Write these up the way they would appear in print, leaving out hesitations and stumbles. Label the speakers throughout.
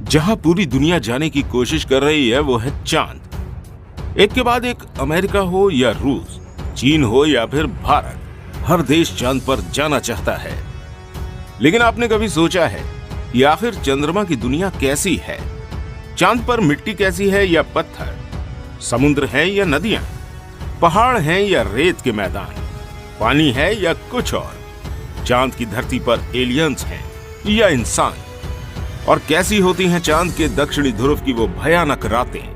Speaker 1: जहां पूरी दुनिया जाने की कोशिश कर रही है वो है चांद। एक के बाद एक, अमेरिका हो या रूस, चीन हो या फिर भारत, हर देश चांद पर जाना चाहता है। लेकिन आपने कभी सोचा है कि आखिर चंद्रमा की दुनिया कैसी है? चांद पर मिट्टी कैसी है या पत्थर, समुद्र है या नदियां, पहाड़ हैं या रेत के मैदान, पानी है या कुछ और? चांद की धरती पर एलियंस हैं या इंसान? और कैसी होती हैं चांद के दक्षिणी ध्रुव की वो भयानक रातें?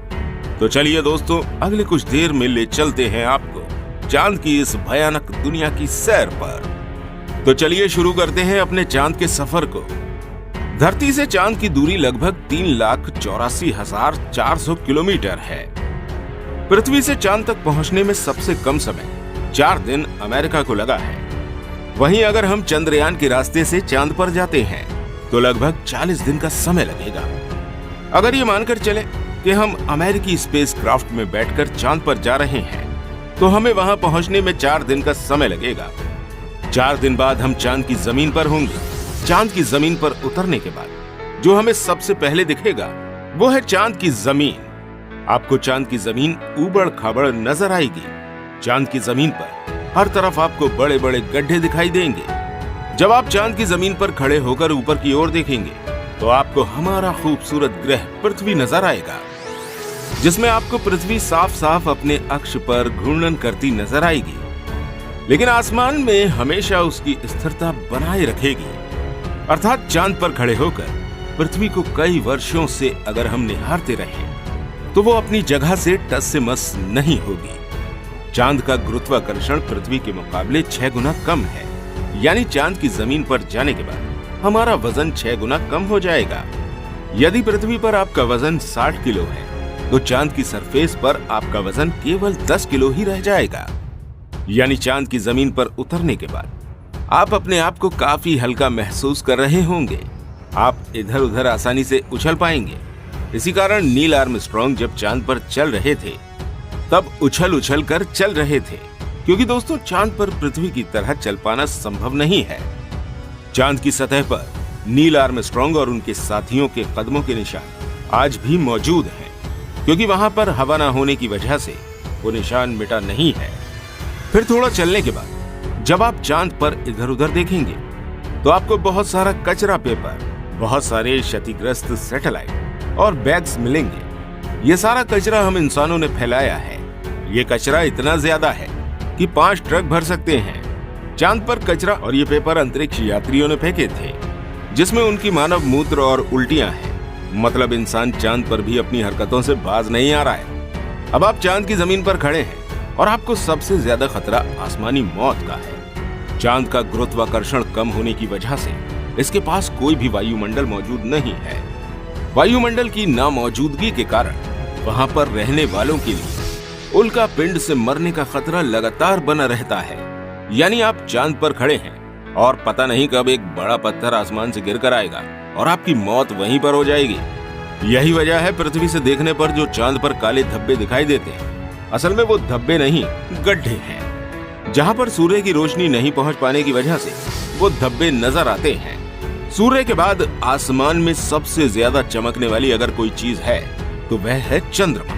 Speaker 1: तो चलिए दोस्तों, अगले कुछ देर में ले चलते हैं आपको चांद की इस भयानक दुनिया की सैर पर। तो चलिए शुरू करते हैं अपने चांद के सफर को। धरती से चांद की दूरी लगभग 3,84,400 किलोमीटर है। पृथ्वी से चांद तक पहुंचने में सबसे कम समय 4 दिन अमेरिका को लगा है। वहीं अगर हम चंद्रयान के रास्ते से चांद पर जाते हैं तो लगभग 40 दिन का समय लगेगा। अगर ये मानकर चले कि हम अमेरिकी स्पेस क्राफ्ट में बैठकर चांद पर जा रहे हैं तो हमें वहां पहुंचने में 4 दिन का समय लगेगा। 4 दिन बाद हम चांद की जमीन पर होंगे। चांद की जमीन पर उतरने के बाद जो हमें सबसे पहले दिखेगा वो है चांद की जमीन। आपको चांद की जमीन ऊबड़ खाबड़ नजर आएगी। चांद की जमीन पर हर तरफ आपको बड़े बड़े गड्ढे दिखाई देंगे। जब आप चांद की जमीन पर खड़े होकर ऊपर की ओर देखेंगे तो आपको हमारा खूबसूरत ग्रह पृथ्वी नजर आएगा, जिसमें आपको पृथ्वी साफ साफ अपने अक्ष पर घूर्णन करती नजर आएगी। लेकिन आसमान में हमेशा उसकी स्थिरता बनाए रखेगी। अर्थात चांद पर खड़े होकर पृथ्वी को कई वर्षों से अगर हम निहारते रहें तो वो अपनी जगह से टस से मस नहीं होगी। चांद का गुरुत्वाकर्षण पृथ्वी के मुकाबले 6 गुना कम है, यानी चांद की जमीन पर जाने के बाद हमारा वजन 6 गुना कम हो जाएगा। यदि पृथ्वी पर आपका वजन 60 किलो है तो चांद की सरफेस पर आपका वजन केवल 10 किलो ही रह जाएगा। यानी चांद की जमीन पर उतरने के बाद आप अपने आप को काफी हल्का महसूस कर रहे होंगे। आप इधर उधर आसानी से उछल पाएंगे। इसी कारण नील आर्मस्ट्रांग जब चांद पर चल रहे थे तब उछल उछल कर चल रहे थे, क्योंकि दोस्तों चांद पर पृथ्वी की तरह चल पाना संभव नहीं है। चांद की सतह पर नील आर्मस्ट्रांग और उनके साथियों के कदमों के निशान आज भी मौजूद हैं, क्योंकि वहां पर हवा न होने की वजह से वो निशान मिटा नहीं है। फिर थोड़ा चलने के बाद जब आप चांद पर इधर उधर देखेंगे तो आपको बहुत सारा कचरा पेपर, बहुत सारे क्षतिग्रस्त सैटेलाइट और बैग्स मिलेंगे। ये सारा कचरा हम इंसानों ने फैलाया है। ये कचरा इतना ज्यादा है कि 5 ट्रक भर सकते हैं। चांद पर कचरा और ये पेपर अंतरिक्ष यात्रियों ने फेंके थे, जिसमें उनकी मानव मूत्र और उल्टियां हैं। मतलब इंसान चांद पर भी अपनी हरकतों से बाज नहीं आ रहा है। अब आप चांद की जमीन पर खड़े हैं और आपको सबसे ज्यादा खतरा आसमानी मौत का है। चांद का गुरुत्वाकर्षण कम होने की वजह से इसके पास कोई भी वायुमंडल मौजूद नहीं है। वायुमंडल की नामौजूदगी के कारण वहां पर रहने वालों के लिए उल्का पिंड से मरने का खतरा लगातार बना रहता है। यानी आप चांद पर खड़े हैं और पता नहीं कब एक बड़ा पत्थर आसमान से गिरकर आएगा और आपकी मौत वहीं पर हो जाएगी। यही वजह है पृथ्वी से देखने पर जो चांद पर काले धब्बे दिखाई देते हैं, असल में वो धब्बे नहीं, गड्ढे हैं। जहां पर सूर्य की रोशनी नहीं पहुंच पाने की वजह से वो धब्बे नजर आते हैं। सूर्य के बाद आसमान में सबसे ज्यादा चमकने वाली अगर कोई चीज है तो वह है चंद्रमा।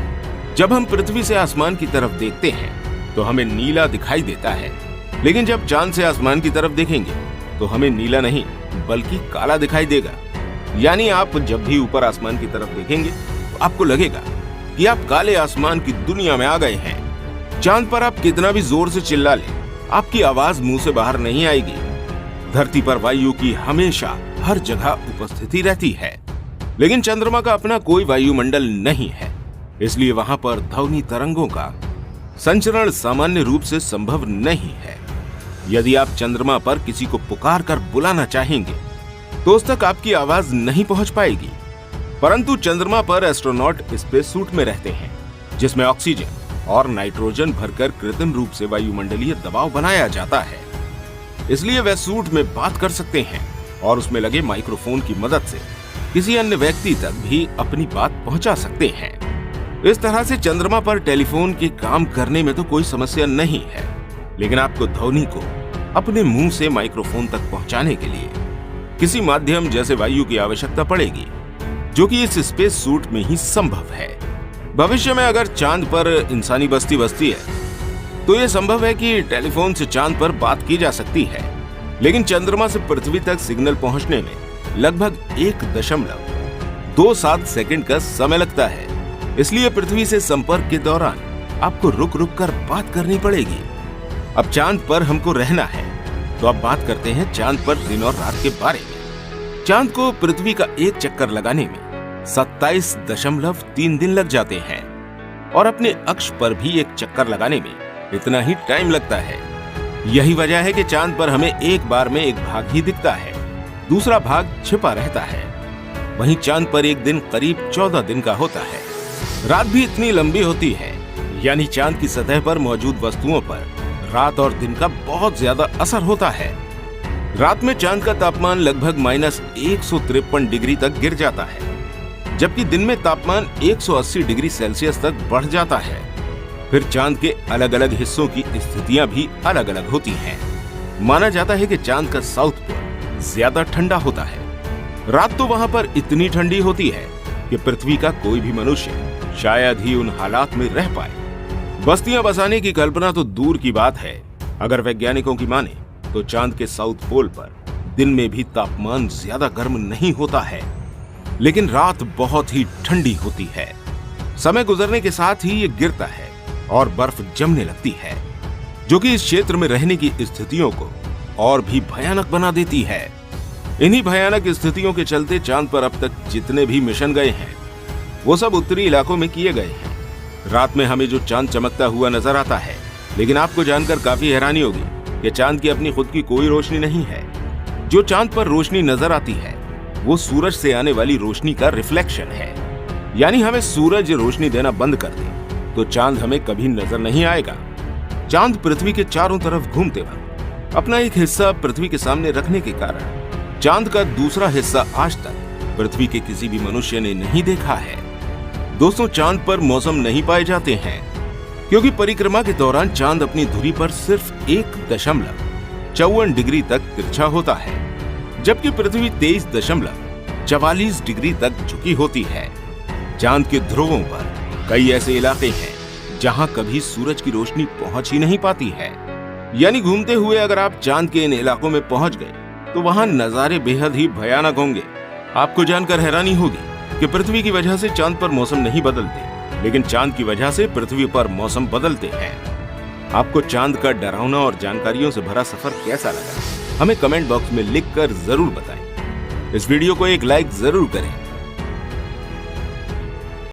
Speaker 1: जब हम पृथ्वी से आसमान की तरफ देखते हैं तो हमें नीला दिखाई देता है, लेकिन जब चांद से आसमान की तरफ देखेंगे तो हमें नीला नहीं बल्कि काला दिखाई देगा। यानी आप जब भी ऊपर आसमान की तरफ देखेंगे तो आपको लगेगा कि आप काले आसमान की दुनिया में आ गए हैं। चांद पर आप कितना भी जोर से चिल्ला लें, आपकी आवाज मुंह से बाहर नहीं आएगी। धरती पर वायु की हमेशा हर जगह उपस्थिति रहती है, लेकिन चंद्रमा का अपना कोई वायुमंडल नहीं है, इसलिए वहां पर ध्वनि तरंगों का संचरण सामान्य रूप से संभव नहीं है। यदि आप चंद्रमा पर किसी को पुकार कर बुलाना चाहेंगे तो उस तक आपकी आवाज नहीं पहुंच पाएगी। परंतु चंद्रमा पर एस्ट्रोनॉट स्पेस सूट में रहते हैं, जिसमें ऑक्सीजन और नाइट्रोजन भरकर कृत्रिम रूप से वायुमंडलीय दबाव बनाया जाता है। इसलिए वे सूट में बात कर सकते हैं और उसमें लगे माइक्रोफोन की मदद से किसी अन्य व्यक्ति तक भी अपनी बात पहुंचा सकते हैं। इस तरह से चंद्रमा पर टेलीफोन के काम करने में तो कोई समस्या नहीं है, लेकिन आपको ध्वनि को अपने मुंह से माइक्रोफोन तक पहुंचाने के लिए किसी माध्यम जैसे वायु की आवश्यकता पड़ेगी, जो कि इस स्पेस सूट में ही संभव है। भविष्य में अगर चांद पर इंसानी बस्ती बसती है तो यह संभव है कि टेलीफोन से चांद पर बात की जा सकती है, लेकिन चंद्रमा से पृथ्वी तक सिग्नल पहुंचने में लगभग 1.27 सेकंड का समय लगता है। इसलिए पृथ्वी से संपर्क के दौरान आपको रुक रुक कर बात करनी पड़ेगी। अब चांद पर हमको रहना है, तो अब बात करते हैं चांद पर दिन और रात के बारे में। चांद को पृथ्वी का एक चक्कर लगाने में 27.3 दिन लग जाते हैं और अपने अक्ष पर भी एक चक्कर लगाने में इतना ही टाइम लगता है। यही वजह है कि चांद पर हमें एक बार में एक भाग ही दिखता है, दूसरा भाग छिपा रहता है। वहीं चांद पर एक दिन करीब 14 दिन का होता है। रात भी इतनी लंबी होती है, यानी चांद की सतह पर मौजूद वस्तुओं पर रात और दिन का बहुत ज्यादा असर होता है। रात में चांद का तापमान लगभग -153 डिग्री तक गिर जाता है, जबकि दिन में तापमान 180 डिग्री सेल्सियस तक बढ़ जाता है। फिर चांद के अलग अलग हिस्सों की स्थितियां भी अलग अलग होती हैं। माना जाता है कि चांद का साउथ पोल ज्यादा ठंडा होता है। रात तो वहां पर इतनी ठंडी होती है कि पृथ्वी का कोई भी मनुष्य शायद ही उन हालात में रह पाए। बस्तियां बसाने की कल्पना तो दूर की बात है। अगर वैज्ञानिकों की माने तो चांद के साउथ पोल पर दिन में भी तापमान ज्यादा गर्म नहीं होता है, लेकिन रात बहुत ही ठंडी होती है। समय गुजरने के साथ ही ये गिरता है और बर्फ जमने लगती है, जो कि इस क्षेत्र में रहने की स्थितियों को और भी भयानक बना देती है। इन्हीं भयानक स्थितियों के चलते चांद पर अब तक जितने भी मिशन गए हैं वो सब उत्तरी इलाकों में किए गए हैं। रात में हमें जो चांद चमकता हुआ नजर आता है, लेकिन आपको जानकर काफी हैरानी होगी कि चांद की अपनी खुद की कोई रोशनी नहीं है। जो चांद पर रोशनी नजर आती है वो सूरज से आने वाली रोशनी का रिफ्लेक्शन है। यानी हमें सूरज रोशनी देना बंद कर दे तो चांद हमें कभी नजर नहीं आएगा। चांद पृथ्वी के चारों तरफ घूमते वक्त अपना एक हिस्सा पृथ्वी के सामने रखने के कारण चांद का दूसरा हिस्सा आज तक पृथ्वी के किसी भी मनुष्य ने नहीं देखा है। दोस्तों, चांद पर मौसम नहीं पाए जाते हैं क्योंकि परिक्रमा के दौरान चांद अपनी धुरी पर सिर्फ 1.54 डिग्री तक तिरछा होता है, जबकि पृथ्वी 23.44 डिग्री तक झुकी होती है। चांद के ध्रुवों पर कई ऐसे इलाके हैं जहां कभी सूरज की रोशनी पहुंच ही नहीं पाती है। यानी घूमते हुए अगर आप चांद के इन इलाकों में पहुंच गए तो वहां नजारे बेहद ही भयानक होंगे। आपको जानकर हैरानी होगी कि पृथ्वी की वजह से चांद पर मौसम नहीं बदलते, लेकिन चांद की वजह से पृथ्वी पर मौसम बदलते हैं। आपको चांद का डरावना और जानकारियों से भरा सफर कैसा लगा, हमें कमेंट बॉक्स में लिखकर जरूर बताएं। इस वीडियो को एक लाइक जरूर करें